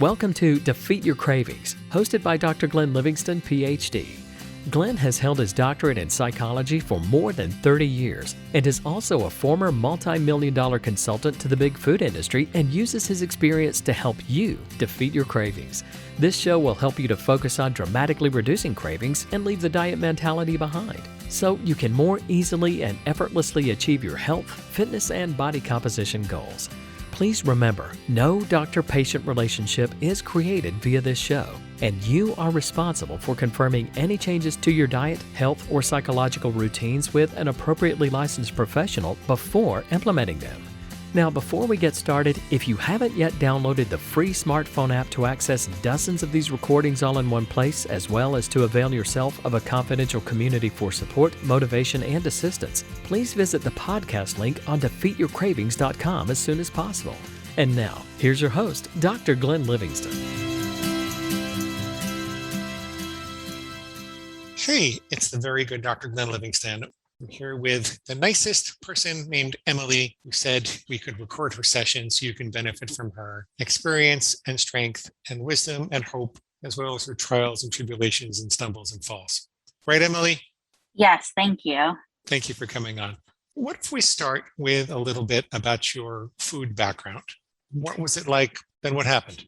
Welcome to Defeat Your Cravings, hosted by Dr. Glenn Livingston, PhD. Glenn has held his doctorate in psychology for more than 30 years and is also a former multi-million-dollar consultant to the big food industry and uses his experience to help you defeat your cravings. This show will help you to focus on dramatically reducing cravings and leave the diet mentality behind, so you can more easily and effortlessly achieve your health, fitness, and body composition goals. Please remember, no doctor-patient relationship is created via this show, and you are responsible for confirming any changes to your diet, health, or psychological routines with an appropriately licensed professional before implementing them. Now, before we get started, if you haven't yet downloaded the free smartphone app to access dozens of these recordings all in one place, as well as to avail yourself of a confidential community for support, motivation, and assistance, please visit the podcast link on defeatyourcravings.com as soon as possible. And now, here's your host, Dr. Glenn Livingston. Hey, it's the very good Dr. Glenn Livingston. I'm here with the nicest person named Emily, who said we could record her session so you can benefit from her experience and strength and wisdom and hope, as well as her trials and tribulations and stumbles and falls. Right, Emily? Yes, thank you. Thank you for coming on. What if we start with a little bit about your food background? What was it like? Then what happened?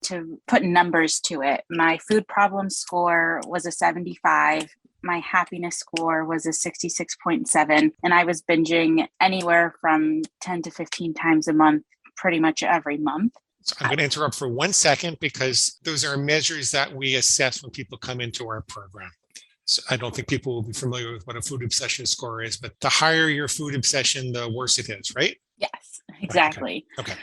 To put numbers to it, my food problem score was a 75. My happiness score was a 66.7, and I was binging anywhere from 10 to 15 times a month, pretty much every month. So I'm going to interrupt for 1 second because those are measures that we assess when people come into our program. So I don't think people will be familiar with what a food obsession score is, but the higher your food obsession, the worse it is, right? Yes, exactly. Okay.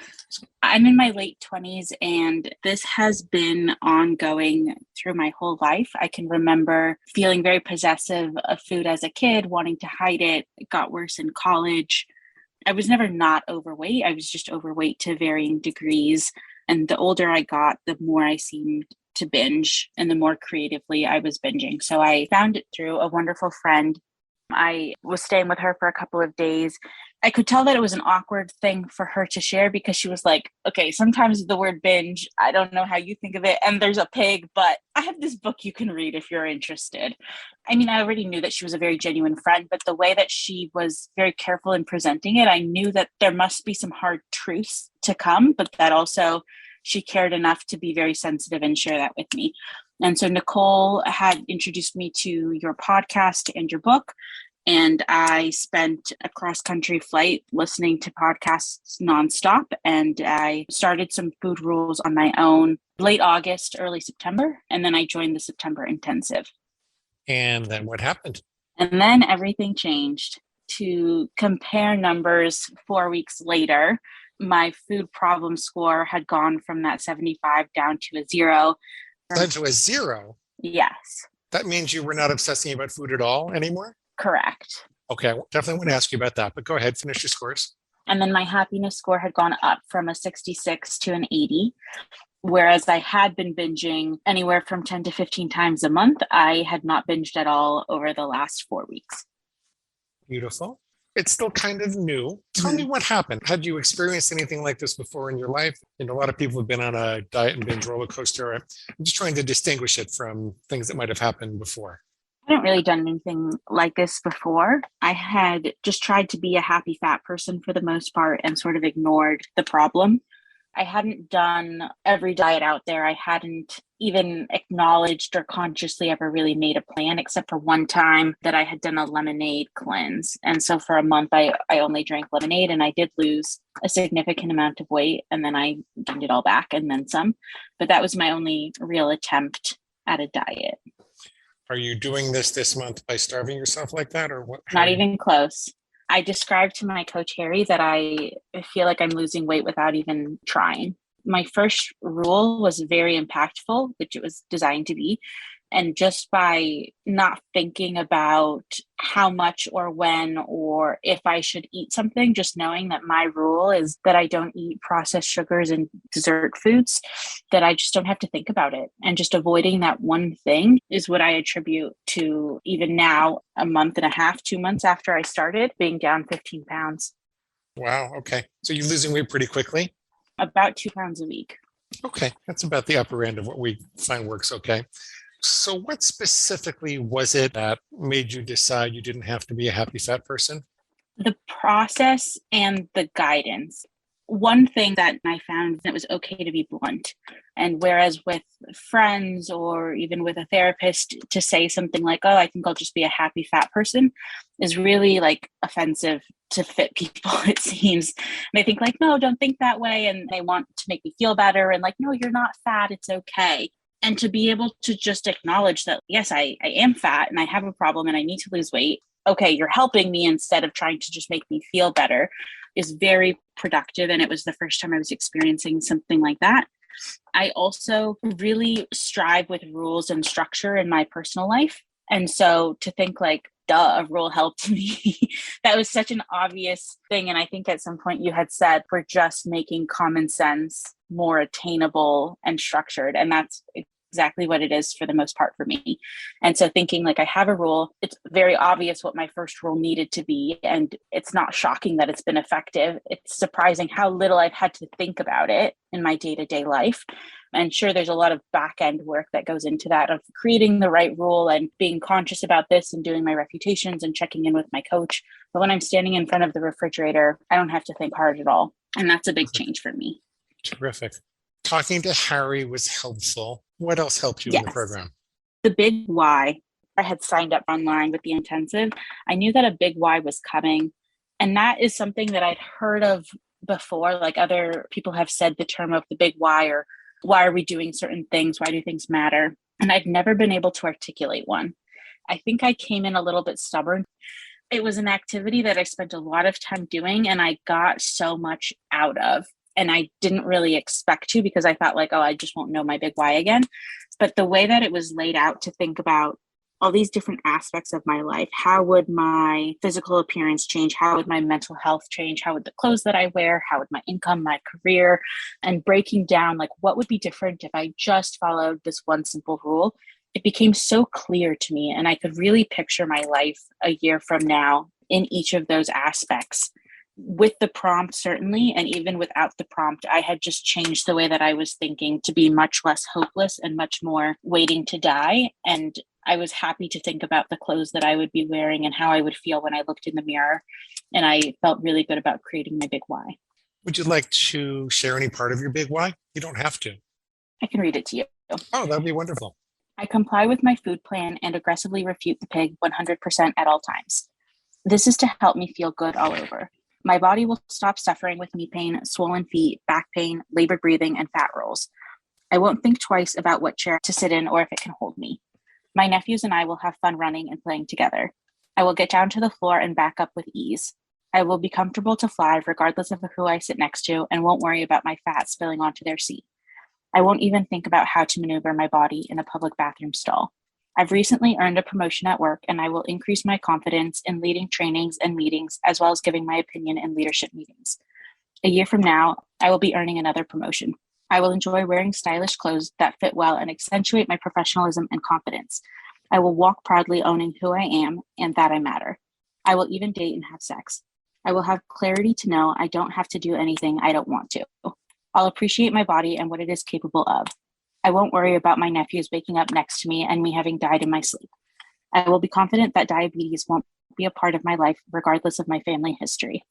I'm in my late 20s, and this has been ongoing through my whole life. I can remember feeling very possessive of food as a kid, wanting to hide it. It got worse in college. I was never not overweight. I was just overweight to varying degrees. And the older I got, the more I seemed to binge and the more creatively I was binging. So I found it through a wonderful friend. I was staying with her for a couple of days. I could tell that it was an awkward thing for her to share because she was like, okay, sometimes the word binge, I don't know how you think of it, and there's a pig, but I have this book you can read if you're interested. I mean, I already knew that she was a very genuine friend, but the way that she was very careful in presenting it, I knew that there must be some hard truths to come, but that also she cared enough to be very sensitive and share that with me. And so Nicole had introduced me to your podcast and your book. And I spent a cross-country flight listening to podcasts nonstop. And I started some food rules on my own late August, early September. And then I joined the September intensive. And then what happened? And then everything changed. To compare numbers 4 weeks later, my food problem score had gone from that 75 down to a 0. Down to a 0? Yes. That means you were not obsessing about food at all anymore? Correct. Okay, I definitely want to ask you about that, but go ahead, finish your scores. And then my happiness score had gone up from a 66 to an 80. Whereas I had been binging anywhere from 10 to 15 times a month, I had not binged at all over the last 4 weeks. Beautiful. It's still kind of new. Tell me what happened. Had you experienced anything like this before in your life? And a lot of people have been on a diet and binge roller coaster. I'm just trying to distinguish it from things that might have happened before. I hadn't really done anything like this before. I had just tried to be a happy fat person for the most part and sort of ignored the problem. I hadn't done every diet out there. I hadn't even acknowledged or consciously ever really made a plan, except for one time that I had done a lemonade cleanse. And so for a month, I only drank lemonade, and I did lose a significant amount of weight. And then I gained it all back and then some. But that was my only real attempt at a diet. Are you doing this month by starving yourself like that, or what? Not even close. I described to my coach, Harry, that I feel like I'm losing weight without even trying. My first rule was very impactful, which it was designed to be. And just by not thinking about how much or when or if I should eat something, just knowing that my rule is that I don't eat processed sugars and dessert foods, that I just don't have to think about it. And just avoiding that one thing is what I attribute to even now, a month and a half, 2 months after I started, being down 15 pounds. Wow. Okay. So you're losing weight pretty quickly? About 2 pounds a week. Okay, that's about the upper end of what we find works okay. So what specifically was it that made you decide you didn't have to be a happy fat person? The process and the guidance. One thing that I found, it was okay to be blunt. And whereas with friends or even with a therapist, to say something like, oh, I think I'll just be a happy fat person is really like offensive to fit people, it seems. And they think like, no, don't think that way. And they want to make me feel better. And like, no, you're not fat. It's okay. And to be able to just acknowledge that, yes, I am fat and I have a problem and I need to lose weight. Okay, you're helping me instead of trying to just make me feel better is very productive. And it was the first time I was experiencing something like that. I also really strive with rules and structure in my personal life. And so to think like, duh, a rule helped me, that was such an obvious thing. And I think at some point you had said, we're just making common sense more attainable and structured. And that's exactly what it is for the most part for me. And so thinking like I have a rule, it's very obvious what my first rule needed to be. And it's not shocking that it's been effective. It's surprising how little I've had to think about it in my day-to-day life. And sure, there's a lot of back end work that goes into that of creating the right rule and being conscious about this and doing my refutations and checking in with my coach. But when I'm standing in front of the refrigerator, I don't have to think hard at all. And that's a big change for me. Terrific. Talking to Harry was helpful. What else helped you in the Yes. program? The big why. I had signed up online with the intensive. I knew that a big why was coming. And that is something that I'd heard of before. Like other people have said the term of the big why, or why are we doing certain things? Why do things matter? And I'd never been able to articulate one. I think I came in a little bit stubborn. It was an activity that I spent a lot of time doing and I got so much out of. And I didn't really expect to because I thought like, oh, I just won't know my big why again. But the way that it was laid out to think about all these different aspects of my life, how would my physical appearance change? How would my mental health change? How would the clothes that I wear? How would my income, my career, and breaking down like what would be different if I just followed this one simple rule? It became so clear to me, and I could really picture my life a year from now in each of those aspects. With the prompt, certainly, and even without the prompt, I had just changed the way that I was thinking to be much less hopeless and much more waiting to die. And I was happy to think about the clothes that I would be wearing and how I would feel when I looked in the mirror. And I felt really good about creating my big why. Would you like to share any part of your big why? You don't have to. I can read it to you. Oh, that'd be wonderful. I comply with my food plan and aggressively refute the pig 100% at all times. This is to help me feel good all over. My body will stop suffering with knee pain, swollen feet, back pain, labored breathing, and fat rolls. I won't think twice about what chair to sit in or if it can hold me. My nephews and I will have fun running and playing together. I will get down to the floor and back up with ease. I will be comfortable to fly regardless of who I sit next to and won't worry about my fat spilling onto their seat. I won't even think about how to maneuver my body in a public bathroom stall. I've recently earned a promotion at work, and I will increase my confidence in leading trainings and meetings, as well as giving my opinion in leadership meetings. A year from now, I will be earning another promotion. I will enjoy wearing stylish clothes that fit well and accentuate my professionalism and confidence. I will walk proudly owning who I am and that I matter. I will even date and have sex. I will have clarity to know I don't have to do anything I don't want to. I'll appreciate my body and what it is capable of. I won't worry about my nephews waking up next to me and me having died in my sleep. I will be confident that diabetes won't be a part of my life, regardless of my family history.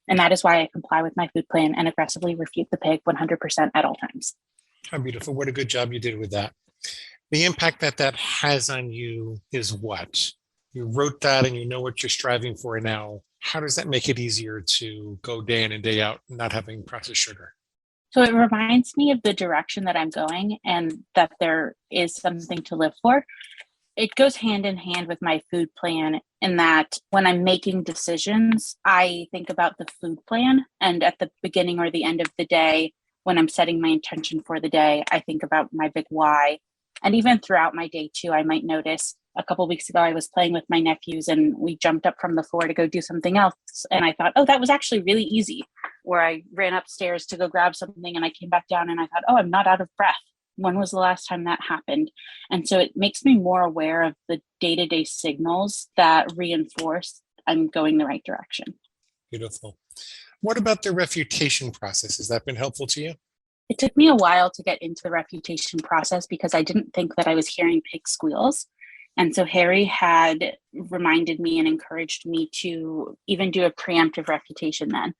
And that is why I comply with my food plan and aggressively refute the pig 100% at all times. How beautiful. What a good job you did with that. The impact that that has on you is what? You wrote that and you know what you're striving for now. How does that make it easier to go day in and day out not having processed sugar? So it reminds me of the direction that I'm going and that there is something to live for. It goes hand in hand with my food plan in that when I'm making decisions, I think about the food plan. And at the beginning or the end of the day, when I'm setting my intention for the day, I think about my big why. And even throughout my day too, I might notice a couple of weeks ago, I was playing with my nephews and we jumped up from the floor to go do something else. And I thought, oh, that was actually really easy. Or I ran upstairs to go grab something and I came back down and I thought, oh, I'm not out of breath. When was the last time that happened? And so it makes me more aware of the day-to-day signals that reinforce I'm going the right direction. Beautiful. What about the refutation process? Has that been helpful to you? It took me a while to get into the refutation process because I didn't think that I was hearing pig squeals. And so Harry had reminded me and encouraged me to even do a preemptive refutation then.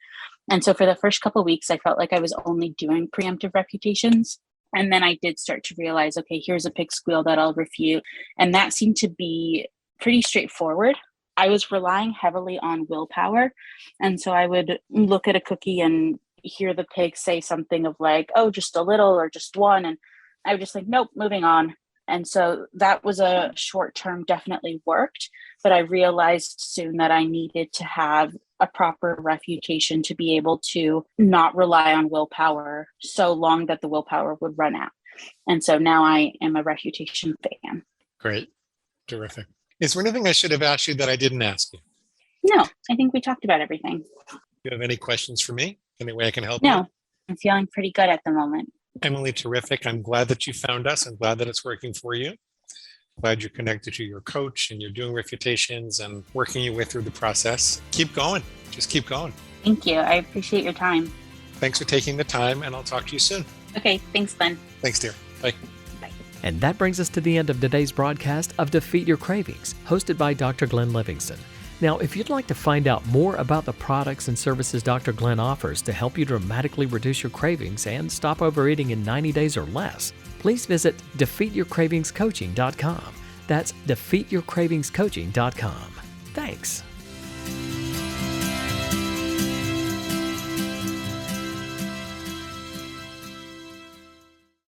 And so for the first couple of weeks, I felt like I was only doing preemptive refutations. And then I did start to realize, okay, here's a pig squeal that I'll refute. And that seemed to be pretty straightforward. I was relying heavily on willpower. And so I would look at a cookie and hear the pig say something of like, oh, just a little or just one. And I would just think, nope, moving on. And so that was a short term, definitely worked. But I realized soon that I needed to have a proper refutation to be able to not rely on willpower so long that the willpower would run out. And so now I am a refutation fan. Great. Terrific. Is there anything I should have asked you that I didn't ask you? No, I think we talked about everything. Do you have any questions for me? Any way I can help No, you? I'm feeling pretty good at the moment. Emily, terrific. I'm glad that you found us. I'm glad that it's working for you. Glad you're connected to your coach and you're doing refutations and working your way through the process. Keep going. Just keep going. Thank you. I appreciate your time. Thanks for taking the time, and I'll talk to you soon. Okay, thanks, Glenn. Thanks, dear. Bye. And that brings us to the end of today's broadcast of Defeat Your Cravings, hosted by Dr. Glenn Livingston. Now, if you'd like to find out more about the products and services Dr. Glenn offers to help you dramatically reduce your cravings and stop overeating in 90 days or less, please visit defeatyourcravingscoaching.com. That's defeatyourcravingscoaching.com. Thanks.